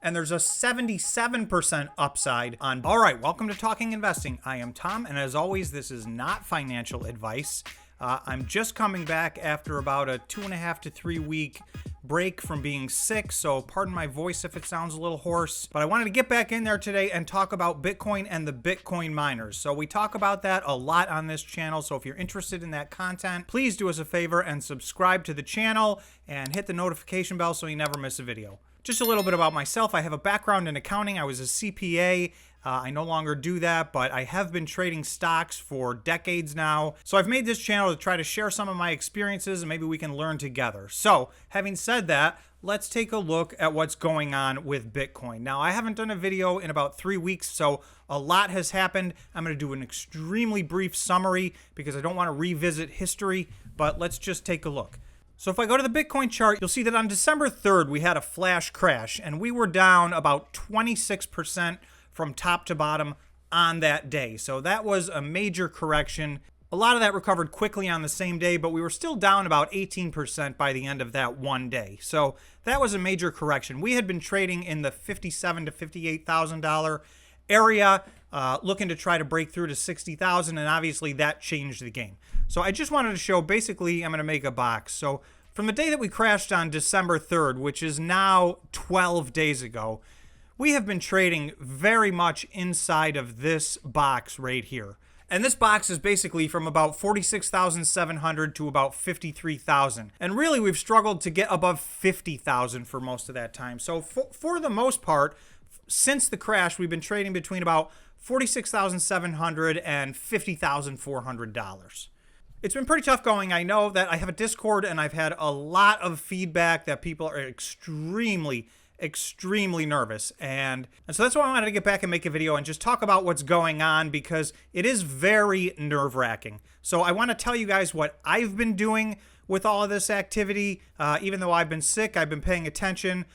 and there's a 77% upside on. All right, welcome to Talking Investing. I am Tom, and as always, this is not financial advice. I'm just coming back after about a 2.5 to 3 week break from being sick, so pardon my voice if it sounds a little hoarse, but I wanted to get back in there today and talk about Bitcoin and the Bitcoin miners. So we talk about that a lot on this channel, so if you're interested in that content, please do us a favor and subscribe to the channel and hit the notification bell so you never miss a video. Just a little bit about myself. I have a background in accounting. I was a CPA. I no longer do that, but I have been trading stocks for decades now. So I've made this channel to try to share some of my experiences and maybe we can learn together. So having said that, let's take a look at what's going on with Bitcoin. Now, I haven't done a video in about 3 weeks, so a lot has happened. I'm going to do an extremely brief summary because I don't want to revisit history, but let's just take a look. So if I go to the Bitcoin chart, you'll see that on December 3rd, we had a flash crash and we were down about 26% from top to bottom on that day. So that was a major correction. A lot of that recovered quickly on the same day, but we were still down about 18% by the end of that one day. So that was a major correction. We had been trading in the $57,000 to $58,000 area, looking to try to break through to $60,000, and obviously that changed the game. So I just wanted to show, basically, I'm going to make a box. So from the day that we crashed on December 3rd, which is now 12 days ago, we have been trading very much inside of this box right here. And this box is basically from about 46,700 to about 53,000. And really, we've struggled to get above 50,000 for most of that time. So for the most part, since the crash, we've been trading between about 46,700 and $50,400. It's been pretty tough going. I know that I have a Discord and I've had a lot of feedback that people are extremely nervous, and so that's why I wanted to get back and make a video and just talk about what's going on, because it is very nerve-wracking. So I want to tell you guys what I've been doing with all of this activity. Even though I've been sick, I've been paying attention.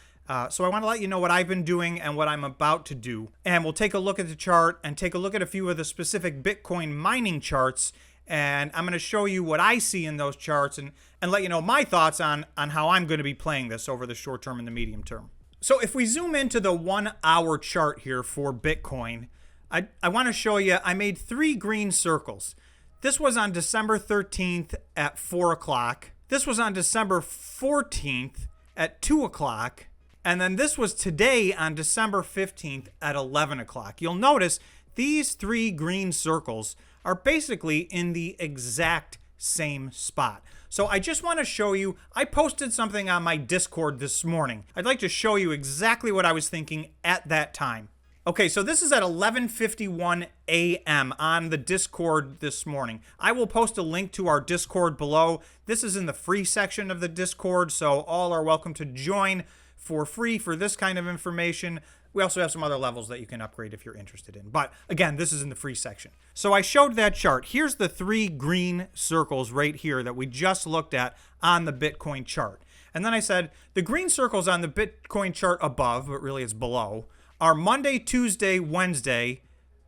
So I want to let you know what I've been doing and what I'm about to do. And we'll take a look at the chart and take a look at a few of the specific Bitcoin mining charts, and I'm going to show you what I see in those charts and let you know my thoughts on how I'm going to be playing this over the short term and the medium term. So if we zoom into the 1 hour chart here for Bitcoin, I want to show you, I made 3 green circles. This was on December 13th at 4 o'clock. This was on December 14th at 2 o'clock. And then this was today on December 15th at 11 o'clock. You'll notice these 3 green circles are basically in the exact same spot. So I just want to show you, I posted something on my Discord this morning. I'd like to show you exactly what I was thinking at that time. Okay, so this is at 11:51 a.m. on the Discord this morning. I will post a link to our Discord below. This is in the free section of the Discord, so all are welcome to join for free for this kind of information. We also have some other levels that you can upgrade if you're interested in. But again, this is in the free section. So I showed that chart. Here's the 3 green circles right here that we just looked at on the Bitcoin chart. And then I said the green circles on the Bitcoin chart above, but really it's below, are Monday, Tuesday, Wednesday,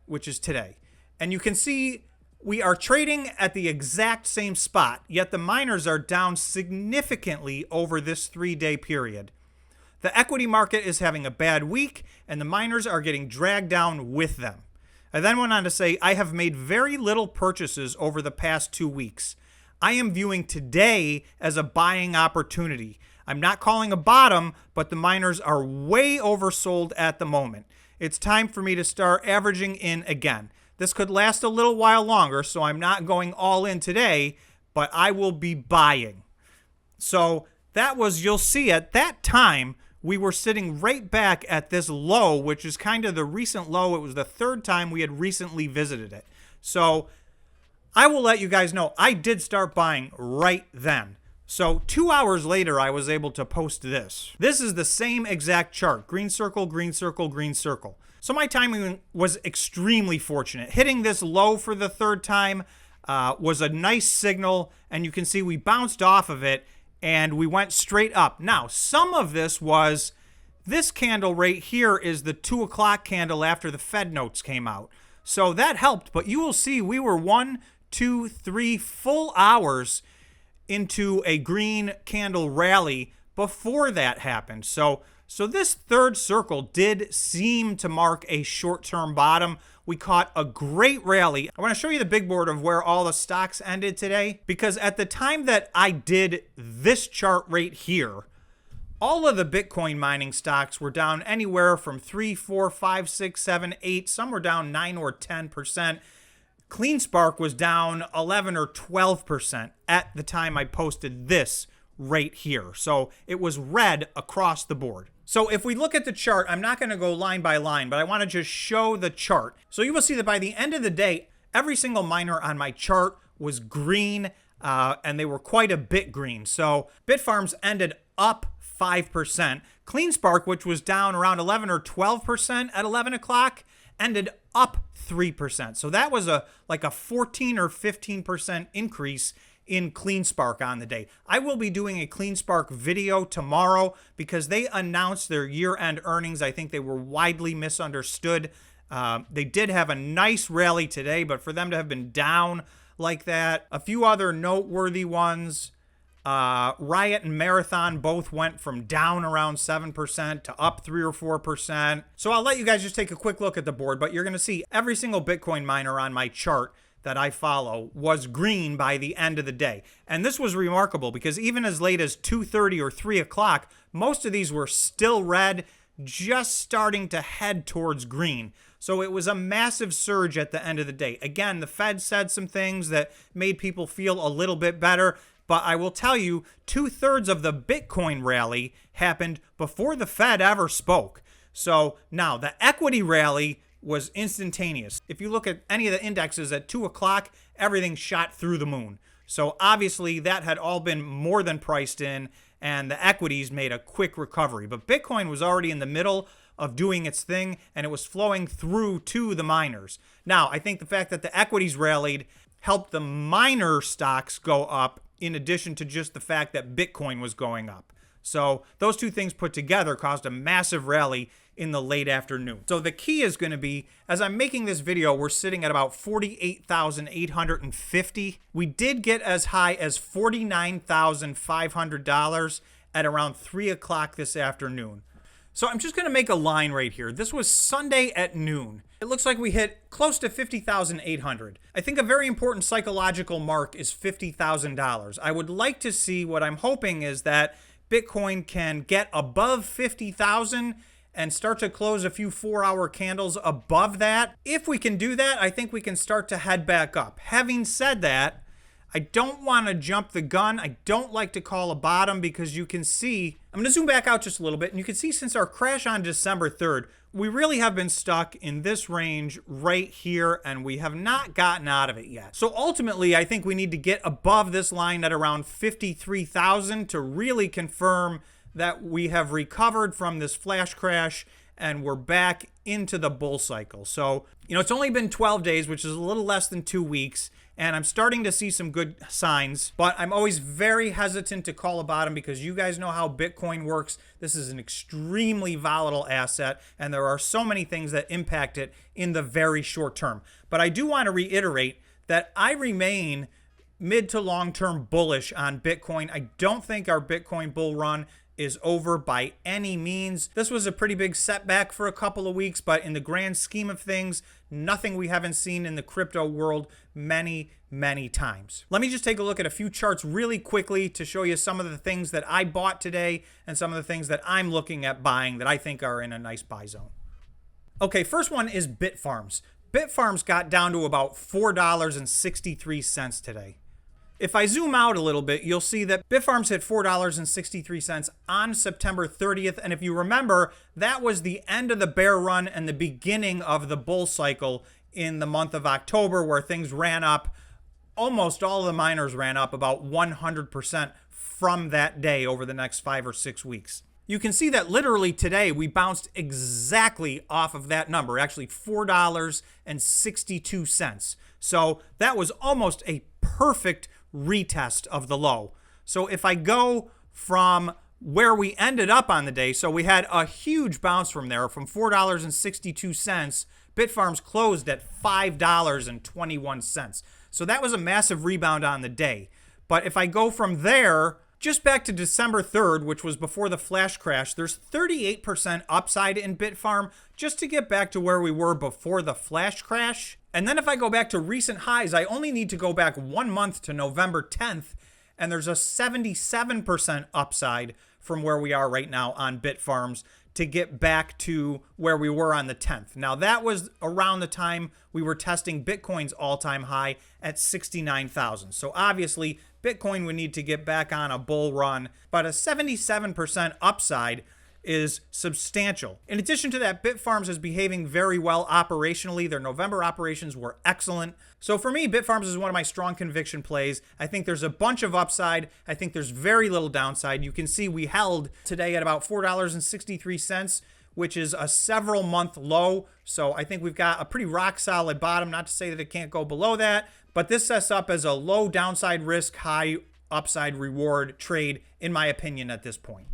which is today. And you can see we are trading at the exact same spot, yet the miners are down significantly over this 3-day period. The equity market is having a bad week, and the miners are getting dragged down with them. I then went on to say, I have made very little purchases over the past 2 weeks. I am viewing today as a buying opportunity. I'm not calling a bottom, but the miners are way oversold at the moment. It's time for me to start averaging in again. This could last a little while longer, so I'm not going all in today, but I will be buying. So that was, you'll see at that time, we were sitting right back at this low, which is kind of the recent low. It was the 3rd time we had recently visited it. So I will let you guys know, I did start buying right then. So 2 hours later, I was able to post this. This is the same exact chart. Green circle, green circle, green circle. So my timing was extremely fortunate. Hitting this low for the 3rd time was a nice signal, and you can see we bounced off of it and we went straight up. Now, some of this was, this candle right here is the 2 o'clock candle after the Fed notes came out. So that helped, but you will see we were 1, 2, 3 full hours into a green candle rally before that happened. So So this third circle did seem to mark a short-term bottom. We caught a great rally. I want to show you the big board of where all the stocks ended today, because at the time that I did this chart right here, all of the Bitcoin mining stocks were down anywhere from 3, 4, 5, 6, 7, 8. Some were down 9 or 10%. Cleanspark was down 11 or 12% at the time I posted this right here. So it was red across the board. So if we look at the chart, I'm not going to go line by line, but I want to just show the chart. So you will see that by the end of the day, every single miner on my chart was green, and they were quite a bit green. So Bitfarms ended up 5%. Cleanspark, which was down around 11 or 12% at 11 o'clock, ended up 3%. So that was like a 14 or 15% increase in Cleanspark on the day. I will be doing a Cleanspark video tomorrow because they announced their year-end earnings. I think they were widely misunderstood. They did have a nice rally today, but for them to have been down like that, a few other noteworthy ones, Riot and Marathon both went from down around 7% to up 3 or 4%. So I'll let you guys just take a quick look at the board, but you're going to see every single Bitcoin miner on my chart that I follow was green by the end of the day. And this was remarkable because even as late as 2:30 or 3 o'clock, most of these were still red, just starting to head towards green. So it was a massive surge at the end of the day. Again, the Fed said some things that made people feel a little bit better. But I will tell you, 2/3 of the Bitcoin rally happened before the Fed ever spoke. So now the equity rally was instantaneous. If you look at any of the indexes at 2 o'clock, everything shot through the moon. So obviously that had all been more than priced in, and the equities made a quick recovery. But Bitcoin was already in the middle of doing its thing, and it was flowing through to the miners. Now, I think the fact that the equities rallied helped the miner stocks go up, in addition to just the fact that Bitcoin was going up. So those two things put together caused a massive rally in the late afternoon. So the key is going to be, as I'm making this video, we're sitting at about 48,850. We did get as high as $49,500 at around 3 o'clock this afternoon. So I'm just going to make a line right here. This was Sunday at noon. It looks like we hit close to 50,800. I think a very important psychological mark is $50,000. I would like to see, what I'm hoping is that Bitcoin can get above 50,000 and start to close a few 4-hour candles above that. If we can do that, I think we can start to head back up. Having said that, I don't want to jump the gun. I don't like to call a bottom because you can see, I'm going to zoom back out just a little bit, and you can see since our crash on December 3rd, we really have been stuck in this range right here, and we have not gotten out of it yet. So ultimately, I think we need to get above this line at around 53,000 to really confirm that we have recovered from this flash crash and we're back into the bull cycle. So, it's only been 12 days, which is a little less than 2 weeks. And I'm starting to see some good signs, but I'm always very hesitant to call a bottom because you guys know how Bitcoin works. This is an extremely volatile asset, and there are so many things that impact it in the very short term. But I do want to reiterate that I remain mid to long-term bullish on Bitcoin. I don't think our Bitcoin bull run is over by any means. This was a pretty big setback for a couple of weeks, but in the grand scheme of things, nothing we haven't seen in the crypto world many, many times. Let me just take a look at a few charts really quickly to show you some of the things that I bought today and some of the things that I'm looking at buying that I think are in a nice buy zone. Okay, first one is Bitfarms. Bitfarms got down to about $4.63 today. If I zoom out a little bit, you'll see that Bitfarms hit $4.63 on September 30th. And if you remember, that was the end of the bear run and the beginning of the bull cycle in the month of October, where things ran up. Almost all of the miners ran up about 100% from that day over the next 5 or 6 weeks. You can see that literally today we bounced exactly off of that number, actually $4.62. So that was almost a perfect retest of the low. So if I go from where we ended up on the day, so we had a huge bounce from there, from $4.62, Bitfarms closed at $5.21. So that was a massive rebound on the day. But if I go from there Just back to December 3rd, which was before the flash crash, there's 38% upside in Bitfarm just to get back to where we were before the flash crash. And then if I go back to recent highs, I only need to go back 1 month to November 10th, and there's a 77% upside from where we are right now on Bitfarms to get back to where we were on the 10th. Now, that was around the time we were testing Bitcoin's all-time high at 69,000. So obviously, Bitcoin would need to get back on a bull run, but a 77% upside is substantial. In addition to that, Bitfarms is behaving very well operationally. Their November operations were excellent. So for me, Bitfarms is one of my strong conviction plays. I think there's a bunch of upside. I think there's very little downside. You can see we held today at about $4.63, which is a several month low. So I think we've got a pretty rock solid bottom. Not to say that it can't go below that, but this sets up as a low downside risk, high upside reward trade, in my opinion, at this point.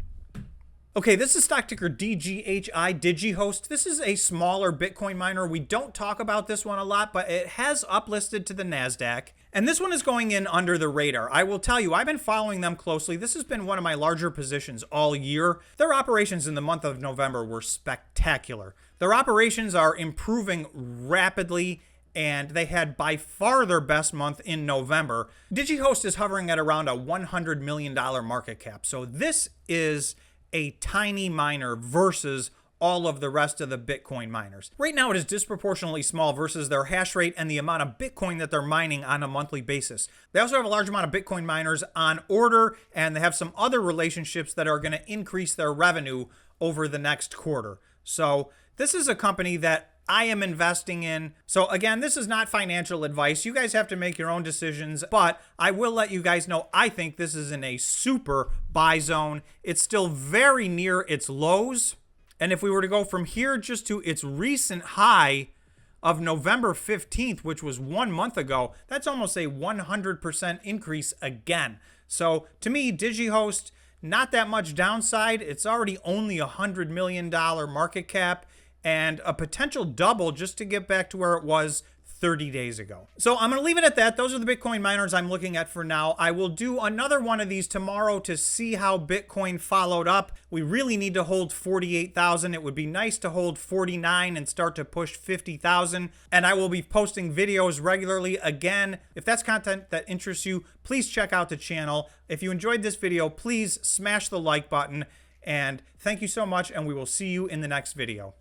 Okay, this is stock ticker DGHI, DigiHost. This is a smaller Bitcoin miner. We don't talk about this one a lot, but it has uplisted to the NASDAQ. And this one is going in under the radar. I will tell you, I've been following them closely. This has been one of my larger positions all year. Their operations in the month of November were spectacular. Their operations are improving rapidly, and they had by far their best month in November. DigiHost is hovering at around a $100 million market cap. So this is a tiny miner versus all of the rest of the Bitcoin miners. Right now, it is disproportionately small versus their hash rate and the amount of Bitcoin that they're mining on a monthly basis. They also have a large amount of Bitcoin miners on order, and they have some other relationships that are going to increase their revenue over the next quarter. So this is a company that I am investing in. So again, this is not financial advice. You guys have to make your own decisions, but I will let you guys know I think this is in a super buy zone. It's still very near its lows. And if we were to go from here just to its recent high of November 15th, which was 1 month ago, that's almost a 100% increase again. So to me, DigiHost, not that much downside. It's already only a $100 million market cap, and a potential double just to get back to where it was 30 days ago. So I'm going to leave it at that. Those are the Bitcoin miners I'm looking at for now. I will do another one of these tomorrow to see how Bitcoin followed up. We really need to hold 48,000. It would be nice to hold 49 and start to push 50,000. And I will be posting videos regularly. Again, if that's content that interests you, please check out the channel. If you enjoyed this video, please smash the like button. And thank you so much, and we will see you in the next video.